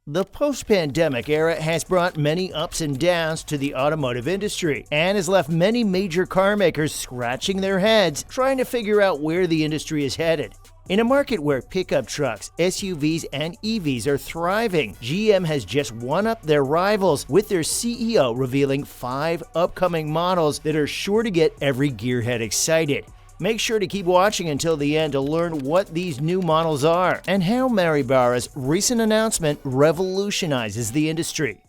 The post-pandemic era has brought many ups and downs to the automotive industry and has left many major car makers scratching their heads trying to figure out where the industry is headed. In a market where pickup trucks, SUVs, and EVs are thriving, GM has just one-upped their rivals with their CEO revealing 5 upcoming models that are sure to get every gearhead excited. Make sure to keep watching until the end to learn what these new models are and how Mary Barra's recent announcement revolutionizes the industry.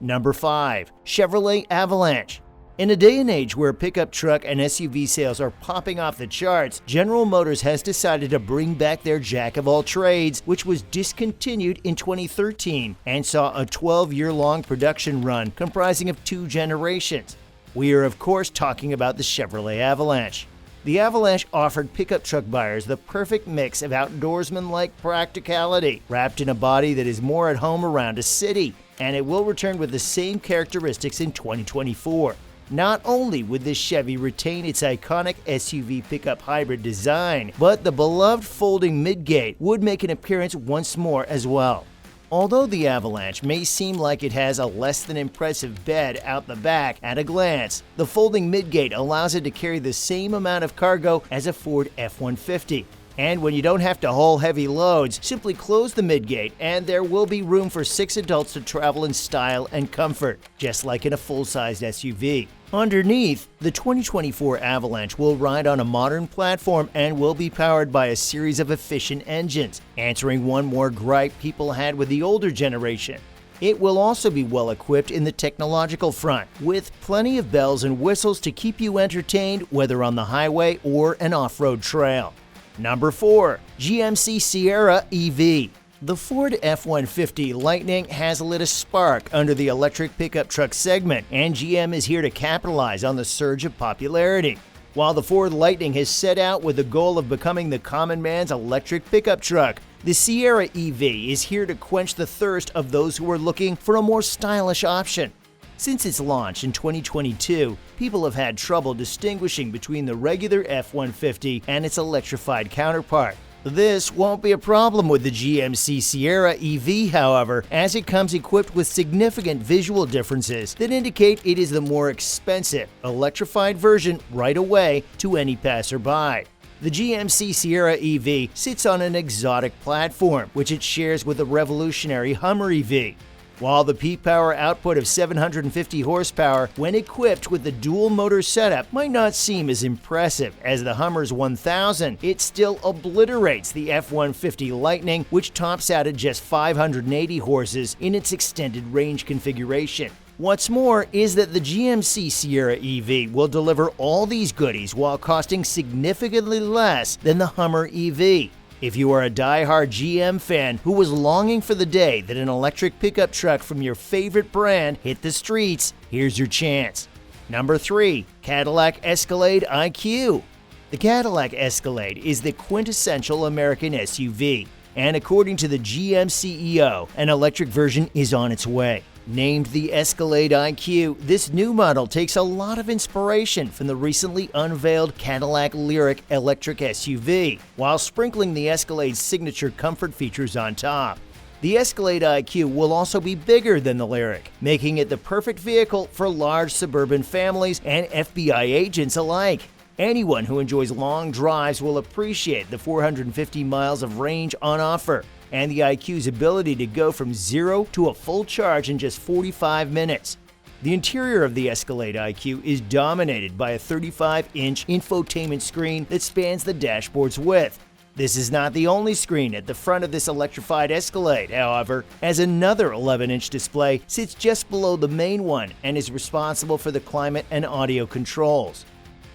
Number 5. Chevrolet Avalanche. In a day and age where pickup truck and SUV sales are popping off the charts, General Motors has decided to bring back their jack-of-all-trades, which was discontinued in 2013 and saw a 12-year-long production run comprising of 2 generations. We are, of course, talking about the Chevrolet Avalanche. The Avalanche offered pickup truck buyers the perfect mix of outdoorsman-like practicality, wrapped in a body that is more at home around a city, and it will return with the same characteristics in 2024. Not only would this Chevy retain its iconic SUV pickup hybrid design, but the beloved folding midgate would make an appearance once more as well. Although the Avalanche may seem like it has a less than impressive bed out the back at a glance, the folding midgate allows it to carry the same amount of cargo as a Ford F-150. And when you don't have to haul heavy loads, simply close the midgate and there will be room for 6 adults to travel in style and comfort, just like in a full-sized SUV. Underneath, the 2024 Avalanche will ride on a modern platform and will be powered by a series of efficient engines, answering one more gripe people had with the older generation. It will also be well equipped in the technological front, with plenty of bells and whistles to keep you entertained whether on the highway or an off-road trail. Number 4. GMC Sierra EV. The Ford F-150 Lightning has lit a spark under the electric pickup truck segment, and GM is here to capitalize on the surge of popularity. While the Ford Lightning has set out with the goal of becoming the common man's electric pickup truck, the Sierra EV is here to quench the thirst of those who are looking for a more stylish option. Since its launch in 2022, people have had trouble distinguishing between the regular F-150 and its electrified counterpart. This won't be a problem with the GMC Sierra EV, however, as it comes equipped with significant visual differences that indicate it is the more expensive, electrified version right away to any passerby. The GMC Sierra EV sits on an exotic platform, which it shares with the revolutionary Hummer EV. While the peak power output of 750 horsepower when equipped with the dual motor setup might not seem as impressive as the Hummer's 1000, it still obliterates the F-150 Lightning, which tops out at just 580 horses in its extended range configuration. What's more is that the GMC Sierra EV will deliver all these goodies while costing significantly less than the Hummer EV. If you are a die-hard GM fan who was longing for the day that an electric pickup truck from your favorite brand hit the streets, here's your chance. Number 3. Cadillac Escalade IQ. The Cadillac Escalade is the quintessential American SUV, and according to the GM CEO, an electric version is on its way. Named the Escalade IQ, this new model takes a lot of inspiration from the recently unveiled Cadillac Lyriq electric SUV, while sprinkling the Escalade's signature comfort features on top. The Escalade IQ will also be bigger than the Lyriq, making it the perfect vehicle for large suburban families and FBI agents alike. Anyone who enjoys long drives will appreciate the 450 miles of range on offer, and the IQ's ability to go from 0 to a full charge in just 45 minutes. The interior of the Escalade IQ is dominated by a 35-inch infotainment screen that spans the dashboard's width. This is not the only screen at the front of this electrified Escalade, however, as another 11-inch display sits just below the main one and is responsible for the climate and audio controls.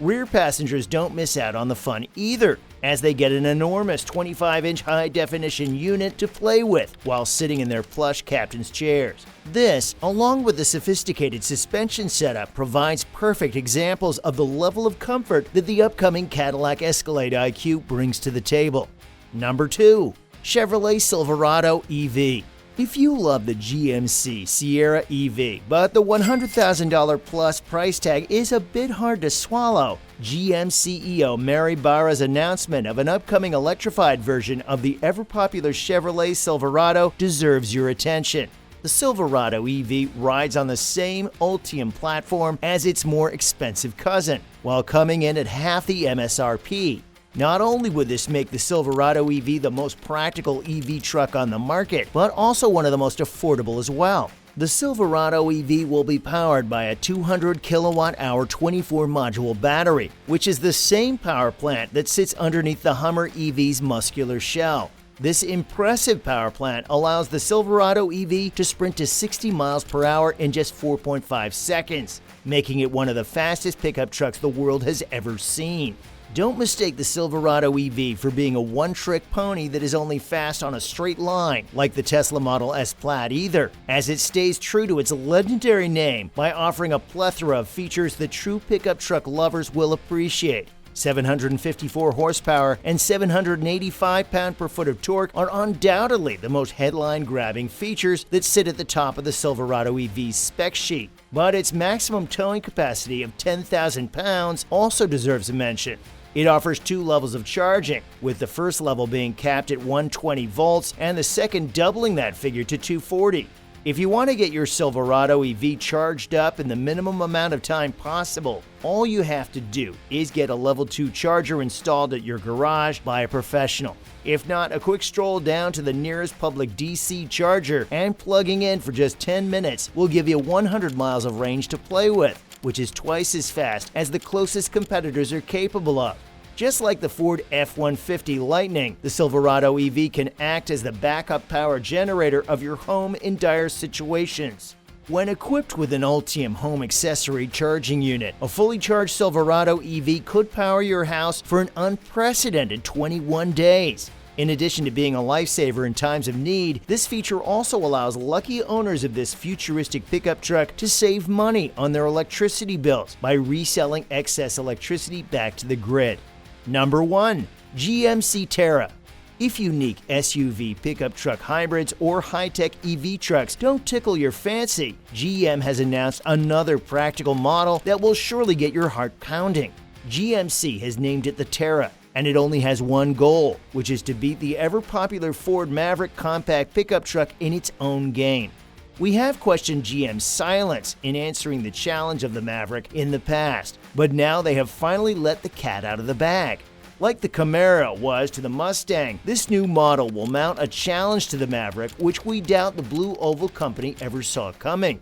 Rear passengers don't miss out on the fun either, as they get an enormous 25-inch high-definition unit to play with while sitting in their plush captain's chairs. This, along with the sophisticated suspension setup, provides perfect examples of the level of comfort that the upcoming Cadillac Escalade IQ brings to the table. Number 2. Chevrolet Silverado EV. If you love the GMC Sierra EV, but the $100,000 plus price tag is a bit hard to swallow, GM CEO Mary Barra's announcement of an upcoming electrified version of the ever-popular Chevrolet Silverado deserves your attention. The Silverado EV rides on the same Ultium platform as its more expensive cousin, while coming in at half the MSRP. Not only would this make the Silverado EV the most practical EV truck on the market, but also one of the most affordable as well. The Silverado EV will be powered by a 200 kilowatt-hour 24-module battery, which is the same power plant that sits underneath the Hummer EV's muscular shell. This impressive power plant allows the Silverado EV to sprint to 60 miles per hour in just 4.5 seconds, making it one of the fastest pickup trucks the world has ever seen. Don't mistake the Silverado EV for being a one-trick pony that is only fast on a straight line, like the Tesla Model S Plaid either, as it stays true to its legendary name by offering a plethora of features that true pickup truck lovers will appreciate. 754 horsepower and 785 pound-per-foot of torque are undoubtedly the most headline-grabbing features that sit at the top of the Silverado EV's spec sheet. But its maximum towing capacity of 10,000 pounds also deserves a mention. It offers two levels of charging, with the first level being capped at 120 volts and the second doubling that figure to 240. If you want to get your Silverado EV charged up in the minimum amount of time possible, all you have to do is get a level 2 charger installed at your garage by a professional. If not, a quick stroll down to the nearest public DC charger and plugging in for just 10 minutes will give you 100 miles of range to play with, which is twice as fast as the closest competitors are capable of. Just like the Ford F-150 Lightning, the Silverado EV can act as the backup power generator of your home in dire situations. When equipped with an Ultium home accessory charging unit, a fully charged Silverado EV could power your house for an unprecedented 21 days. In addition to being a lifesaver in times of need, this feature also allows lucky owners of this futuristic pickup truck to save money on their electricity bills by reselling excess electricity back to the grid. Number 1. GMC Terra. If unique SUV pickup truck hybrids or high-tech EV trucks don't tickle your fancy, GM has announced another practical model that will surely get your heart pounding. GMC has named it the Terra, and it only has one goal, which is to beat the ever-popular Ford Maverick compact pickup truck in its own game. We have questioned GM's silence in answering the challenge of the Maverick in the past, but now they have finally let the cat out of the bag. Like the Camaro was to the Mustang, this new model will mount a challenge to the Maverick, which we doubt the Blue Oval Company ever saw coming.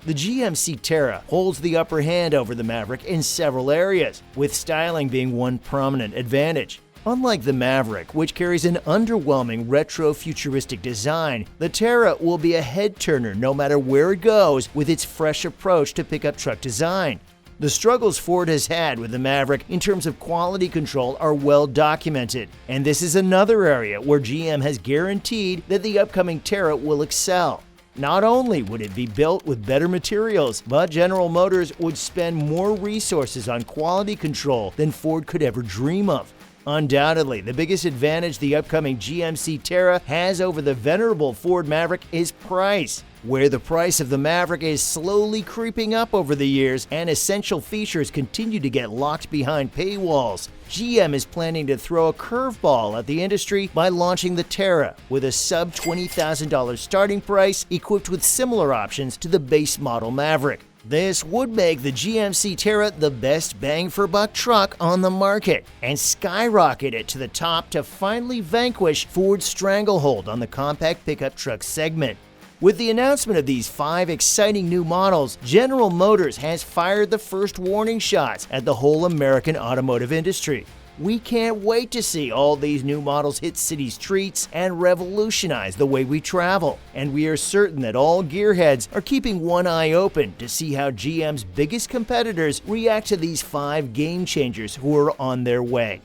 The GMC Terra holds the upper hand over the Maverick in several areas, with styling being one prominent advantage. Unlike the Maverick, which carries an underwhelming retro-futuristic design, the Terra will be a head-turner no matter where it goes with its fresh approach to pickup truck design. The struggles Ford has had with the Maverick in terms of quality control are well documented, and this is another area where GM has guaranteed that the upcoming Terra will excel. Not only would it be built with better materials, but General Motors would spend more resources on quality control than Ford could ever dream of. Undoubtedly, the biggest advantage the upcoming GMC Terra has over the venerable Ford Maverick is price. Where the price of the Maverick is slowly creeping up over the years and essential features continue to get locked behind paywalls, GM is planning to throw a curveball at the industry by launching the Terra with a sub-$20,000 starting price equipped with similar options to the base model Maverick. This would make the GMC Terra the best bang-for-buck truck on the market and skyrocket it to the top to finally vanquish Ford's stranglehold on the compact pickup truck segment. With the announcement of these 5 exciting new models, General Motors has fired the first warning shots at the whole American automotive industry. We can't wait to see all these new models hit city streets and revolutionize the way we travel. And we are certain that all gearheads are keeping one eye open to see how GM's biggest competitors react to these 5 game changers who are on their way.